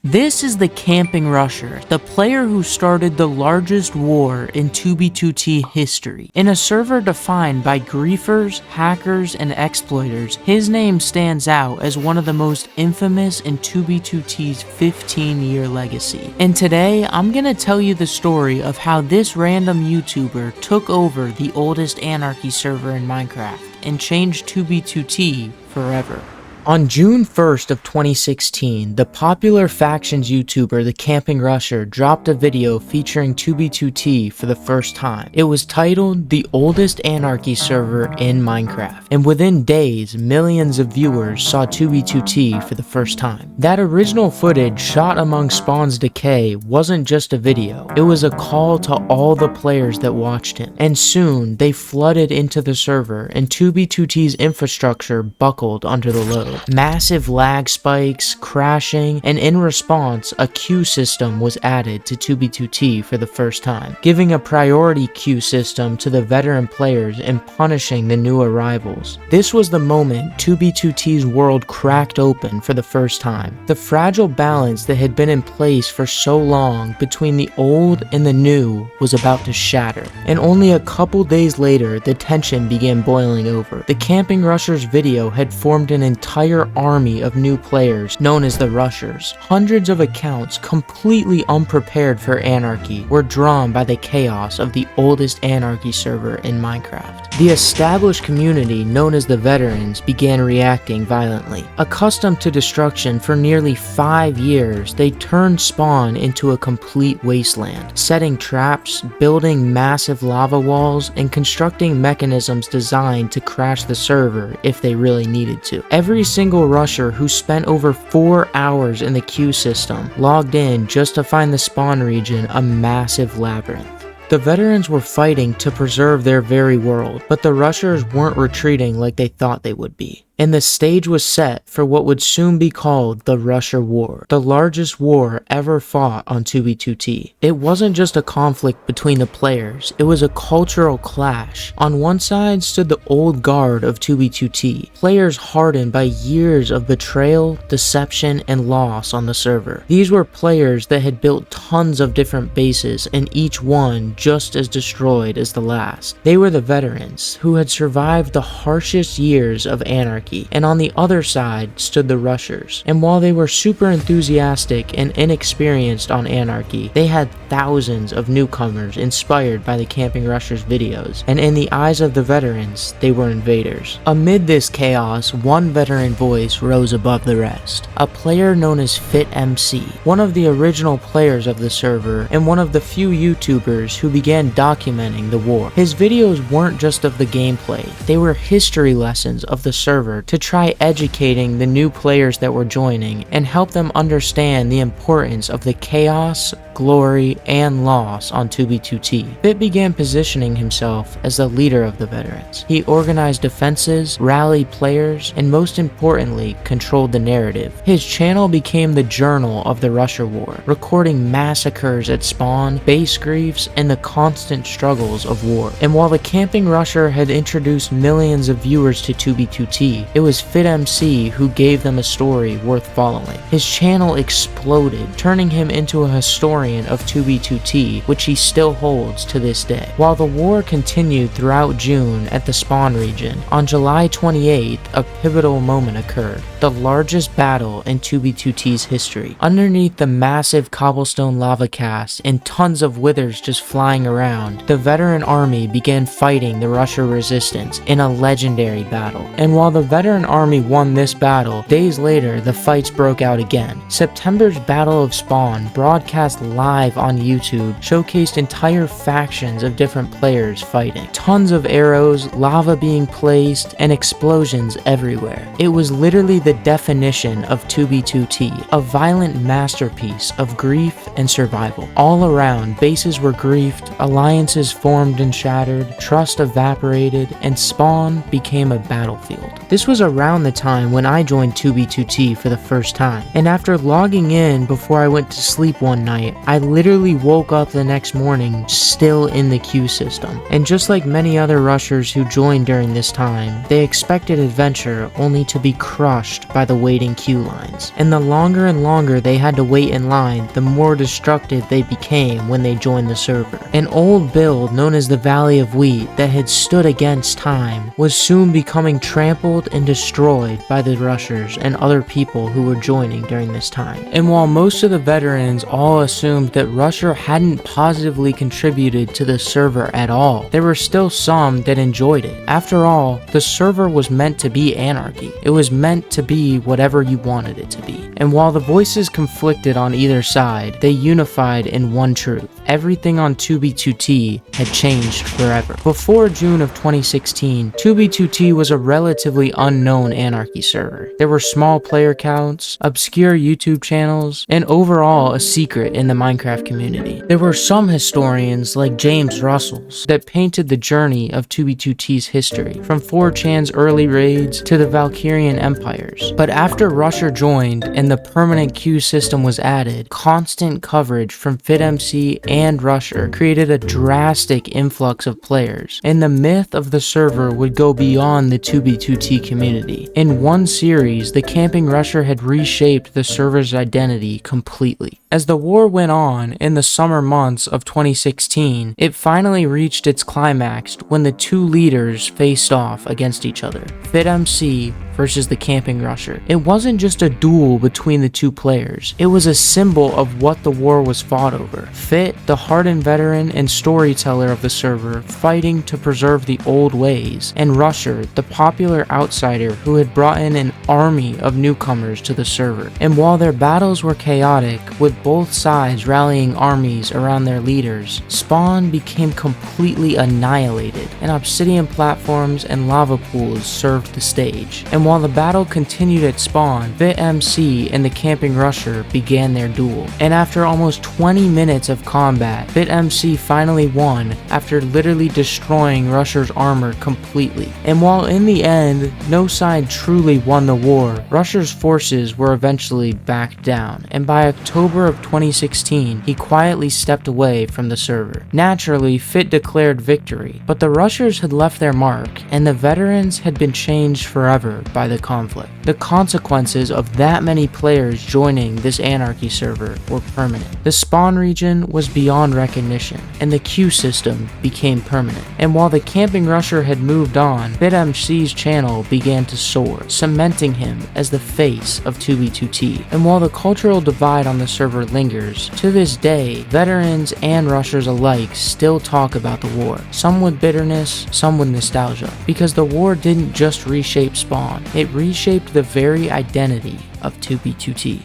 This is the Camping Rusher, the player who started the largest war in 2b2t history. In a server defined by griefers, hackers, and exploiters, his name stands out as one of the most infamous in 2b2t's 15-year legacy. And today, I'm gonna tell you the story of how this random YouTuber took over the oldest Anarchy server in Minecraft and changed 2b2t forever. On June 1st of 2016, the popular factions YouTuber TheCampingRusher dropped a video featuring 2b2t for the first time. It was titled The Oldest Anarchy Server in Minecraft, and within days, millions of viewers saw 2b2t for the first time. That original footage shot among Spawn's decay wasn't just a video, it was a call to all the players that watched him, and soon they flooded into the server and 2b2t's infrastructure buckled under the load. Massive lag spikes, crashing, and in response, a queue system was added to 2b2t for the first time, giving a priority queue system to the veteran players and punishing the new arrivals. This was the moment 2b2t's world cracked open for the first time. The fragile balance that had been in place for so long between the old and the new was about to shatter, and only a couple days later, the tension began boiling over. The Camping Rusher's video had formed an entire army of new players known as the Rushers. Hundreds of accounts completely unprepared for Anarchy were drawn by the chaos of the oldest Anarchy server in Minecraft. The established community known as the Veterans began reacting violently. Accustomed to destruction for nearly 5 years, they turned Spawn into a complete wasteland, setting traps, building massive lava walls, and constructing mechanisms designed to crash the server if they really needed to. Every single rusher who spent over 4 hours in the queue system logged in just to find the spawn region a massive labyrinth. The veterans were fighting to preserve their very world, but the rushers weren't retreating like they thought they would be. And the stage was set for what would soon be called the Rusher War, the largest war ever fought on 2b2t. It wasn't just a conflict between the players, it was a cultural clash. On one side stood the old guard of 2b2t, players hardened by years of betrayal, deception, and loss on the server. These were players that had built tons of different bases, and each one just as destroyed as the last. They were the veterans, who had survived the harshest years of Anarchy. And on the other side stood the Rushers. And while they were super enthusiastic and inexperienced on Anarchy, they had thousands of newcomers inspired by the Camping Rusher's videos, and in the eyes of the veterans, they were invaders. Amid this chaos, one veteran voice rose above the rest. A player known as FitMC, one of the original players of the server, and one of the few YouTubers who began documenting the war. His videos weren't just of the gameplay, they were history lessons of the server to try educating the new players that were joining and help them understand the importance of the chaos, glory, and loss on 2b2t. Fit began positioning himself as the leader of the veterans. He organized defenses, rallied players, and most importantly, controlled the narrative. His channel became the journal of the Rusher War, recording massacres at spawn, base griefs, and the constant struggles of war. And while the Camping Rusher had introduced millions of viewers to 2b2t, it was FitMC who gave them a story worth following. His channel exploded, turning him into a historian of 2b2t, which he still holds to this day. While the war continued throughout June at the spawn region, on July 28th, a pivotal moment occurred. The largest battle in 2b2t's history. Underneath the massive cobblestone lava cast and tons of withers just flying around, the veteran army began fighting the Rusher resistance in a legendary battle. And while the veteran army won this battle, days later the fights broke out again. September's Battle of Spawn, broadcast live on YouTube, showcased entire factions of different players fighting. Tons of arrows, lava being placed, and explosions everywhere. It was literally the definition of 2b2t, a violent masterpiece of grief and survival. All around, bases were griefed, alliances formed and shattered, trust evaporated, and Spawn became a battlefield. This was around the time when I joined 2b2t for the first time, and after logging in before I went to sleep one night, I literally woke up the next morning still in the queue system. And just like many other rushers who joined during this time, they expected adventure only to be crushed by the waiting queue lines. And the longer and longer they had to wait in line, the more destructive they became when they joined the server. An old build known as the Valley of Wheat that had stood against time was soon becoming trampled and destroyed by the rushers and other people who were joining during this time. And while most of the veterans all assumed that Rusher hadn't positively contributed to the server at all, there were still some that enjoyed it. After all, the server was meant to be anarchy. It was meant to be whatever you wanted it to be. And while the voices conflicted on either side, they unified in one truth. Everything on 2b2t had changed forever. Before June of 2016, 2b2t was a relatively unknown anarchy server. There were small player counts, obscure YouTube channels, and overall a secret in the Minecraft community. There were some historians like James Russell's that painted the journey of 2b2t's history, from 4chan's early raids to the Valkyrian empires. But after Rusher joined and the permanent queue system was added, constant coverage from FitMC and Rusher created a drastic influx of players, and the myth of the server would go beyond the 2b2t community. In one series, the Camping Rusher had reshaped the server's identity completely. As the war went on in the summer months of 2016, it finally reached its climax when the two leaders faced off against each other. FitMC versus the Camping Rusher. It wasn't just a duel between the two players, it was a symbol of what the war was fought over. Fit, the hardened veteran and storyteller of the server, fighting to preserve the old ways, and Rusher, the popular outsider who had brought in an army of newcomers to the server. And while their battles were chaotic, with both sides rallying armies around their leaders, spawn became completely annihilated, and obsidian platforms and lava pools served the stage. And while the battle continued at spawn, FitMC and the Camping Rusher began their duel. And after almost 20 minutes of combat, FitMC finally won after literally destroying Rusher's armor completely. And while in the end, no side truly won the war, Rusher's forces were eventually backed down, and by October of 2016, he quietly stepped away from the server. Naturally, Fit declared victory, but the Rushers had left their mark, and the veterans had been changed forever by the conflict. The consequences of that many players joining this anarchy server were permanent. The spawn region was beyond recognition, and the queue system became permanent. And while the Camping Rusher had moved on, FitMC's channel began to soar, cementing him as the face of 2b2t. And while the cultural divide on the server lingers, to this day, veterans and rushers alike still talk about the war, some with bitterness, some with nostalgia, because the war didn't just reshape spawn, it reshaped the very identity of 2b2t.